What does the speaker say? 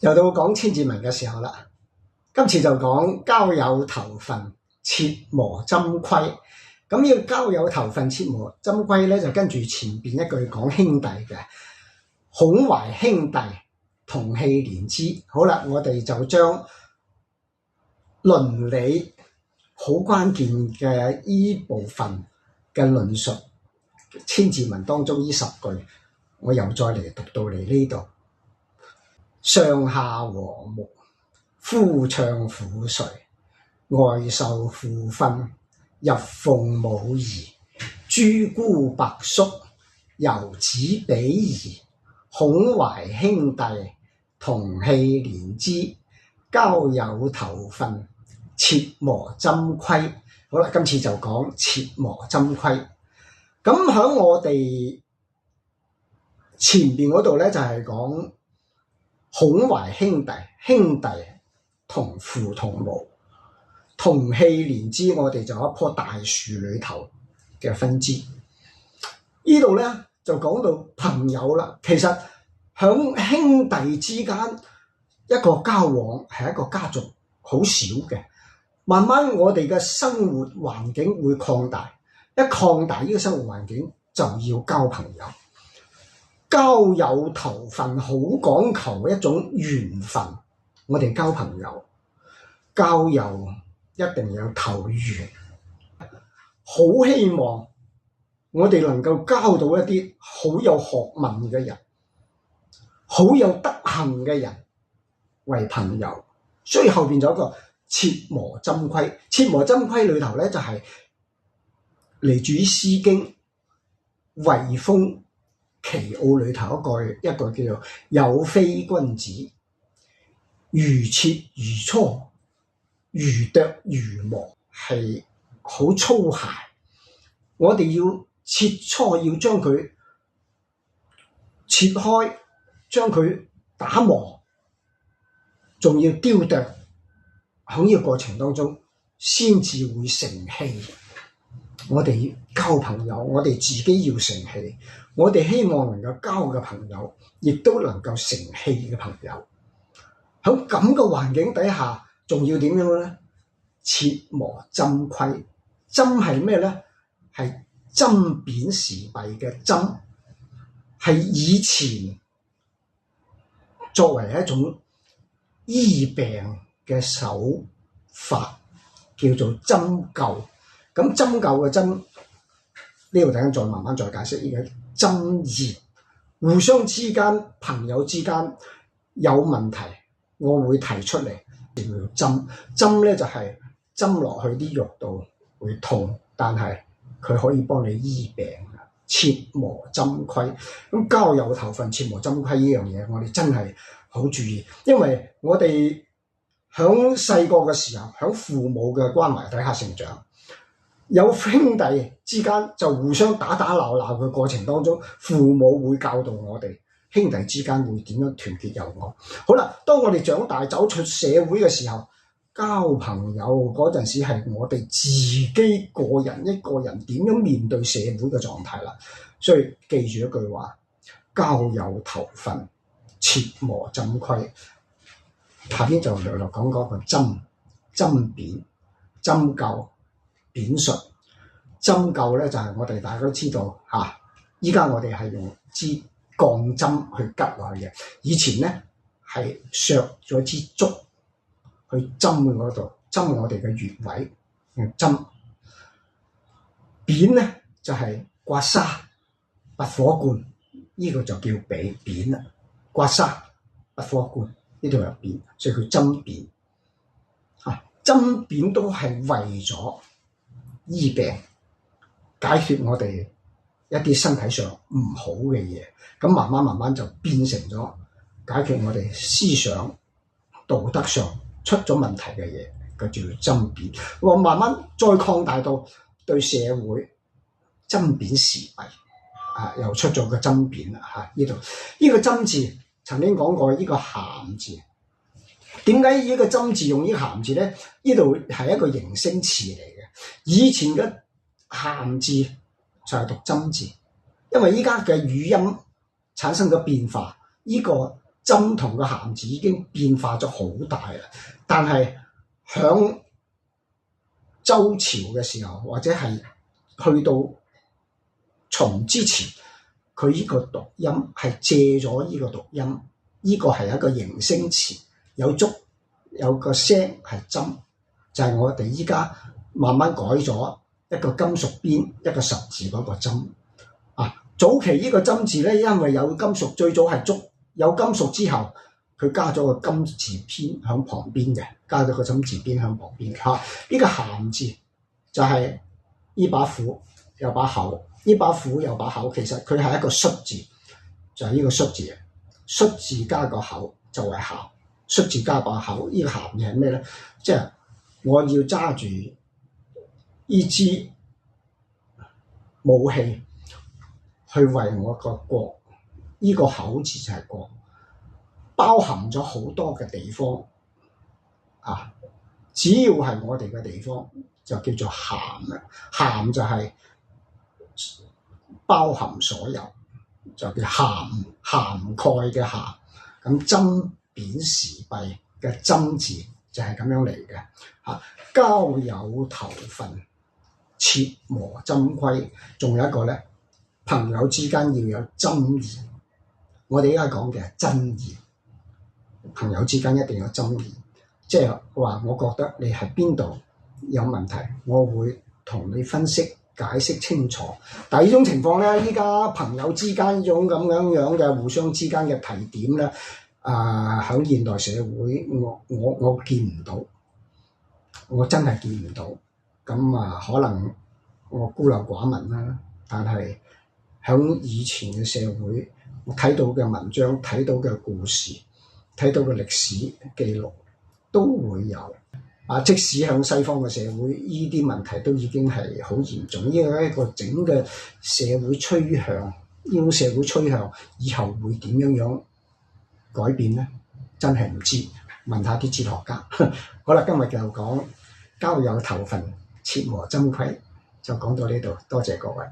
又到講千字文嘅時候啦，今次就講交友頭份，切磨針規。咁呢個交友頭份，切磨針規咧，就跟住前邊一句講兄弟嘅，孔懷兄弟，同氣連枝。好啦，我哋就將倫理好關鍵嘅依部分嘅論述，千字文當中呢10句，我又再嚟讀到嚟呢度。上下和睦，夫唱婦隨，外受父訓，入奉母儀，諸姑伯叔，游子比夷，孔懷兄弟，同氣連枝，交友頭份，切磨針規。好啦，今次就講切磨針規。咁喺我哋前邊嗰度咧，就係講孔懷兄弟，兄弟同父同母，同氣連枝，我哋就有一棵大樹裏頭嘅分支。呢度咧就講到朋友啦。其實響兄弟之間一個交往係一個家族好少嘅，慢慢我哋嘅生活環境會擴大，一擴大呢個生活環境就要交朋友。交友頭份好講求一種緣分，我哋交朋友交友一定有投緣，好希望我哋能夠交到一啲好有學問嘅人，好有德行嘅人為朋友。所以後邊就有一個切磨針規。切磨針規裏頭咧，就係嚟自於《詩經》衛風奇奧裏頭一個叫做有非君子，如切如磋，如琢如磨，係好粗糙。我哋要切磋，要將佢切開，將佢打磨，仲要雕琢。喺呢個過程當中，先至會成器。我哋交朋友，我哋自己要成器。我哋希望能夠交嘅朋友，亦都能夠成器嘅朋友。喺咁嘅環境底下，仲要點樣咧？切磨針規。針係咩咧？係針砭時弊嘅針，係以前作為一種醫病嘅手法，叫做針灸。咁針灸嘅針呢度，等陣再慢慢再解釋。呢個針義，互相之間朋友之間有問題，我會提出嚟叫針。針咧就係針落去啲肉度會痛，但係佢可以幫你醫病。切磨針規。咁交友頭份，切磨針規呢樣嘢，我哋真係好注意，因為我哋響細個嘅時候，響父母嘅關懷底下成長，有兄弟之間就互相打打鬧鬧嘅過程當中，父母會教導我哋兄弟之間會點樣團結友愛。好啦，當我哋長大走出社會嘅時候，交朋友嗰陣時係我哋自己個人一個人點樣面對社會嘅狀態啦。所以記住一句話：交友頭份，切磨針規。下邊就略略講嗰個針砭、針灸、砭術。針灸咧就係我哋大家都知道嚇，依家我哋係用支鋼針去拮落去嘅。以前咧係削咗支竹去針嗰度，針我哋嘅穴位。針砭咧就係刮痧、拔火罐，呢個就叫砭啦。刮痧、拔火罐。呢度有砭，所以佢針砭。針砭都係為咗醫病，解決我哋一啲身體上唔好嘅嘢。咁慢慢就變成咗解決我哋思想、道德上出咗問題嘅嘢，佢叫做針砭。我慢慢再擴大到對社會針砭時弊，又出咗個針砭啦。呢度呢個針字。曾經講過呢個咸字，點解呢個針字用呢個咸字咧？呢度係一個形聲詞嚟嘅。以前嘅咸字就係讀針字，因為依家嘅語音產生咗變化，呢個針同個鹹字已經變化咗好大啦。但係響周朝嘅時候，或者係去到秦之前，佢呢個讀音係借咗呢個讀音，呢個係一個形聲詞，有足有個聲係針，就係我哋依家慢慢改咗一個金屬邊一個十字嗰個針啊。早期呢個針字咧，因為有金屬，最早係足，有金屬之後，佢加咗個金字邊響旁邊嘅，加咗個金字邊響旁邊嘅嚇。呢個鹹字就係呢把斧有把口，呢把斧有把口，其實佢係一個戌字，就係呢個戌字，戌字加個口就係鹹，戌字加把口，呢個鹹嘅係咩咧？即係我要揸住呢支武器去為我個國，呢個口字就係國，包含咗好多嘅地方啊！只要係我哋嘅地方，就叫做鹹啦。鹹就係包含所有，就叫涵蓋嘅涵。咁針砭時弊嘅針字就係咁樣嚟嘅嚇。交友投分，切磨針規，仲有一個咧，朋友之間要有真言。我哋而家講嘅係真言，朋友之間一定有真言，即係話我覺得你係邊度有問題，我會同你分析解釋清楚。第二種情況咧，依家朋友之間呢種咁樣嘅互相之間嘅提點咧，喺現代社會我見唔到，我真係見唔到。咁可能我孤陋寡聞啦，但係喺以前嘅社會，我睇到嘅文章、睇到嘅故事、睇到嘅歷史記錄都會有。即使喺西方嘅社會，呢啲問題都已經係好嚴重。因為一個整嘅社會趨向，呢種社會趨向以後會點樣改變呢？真係唔知，問下啲哲學家。好啦，今日就講交友投分，切磨針規，就講到呢度，多謝各位。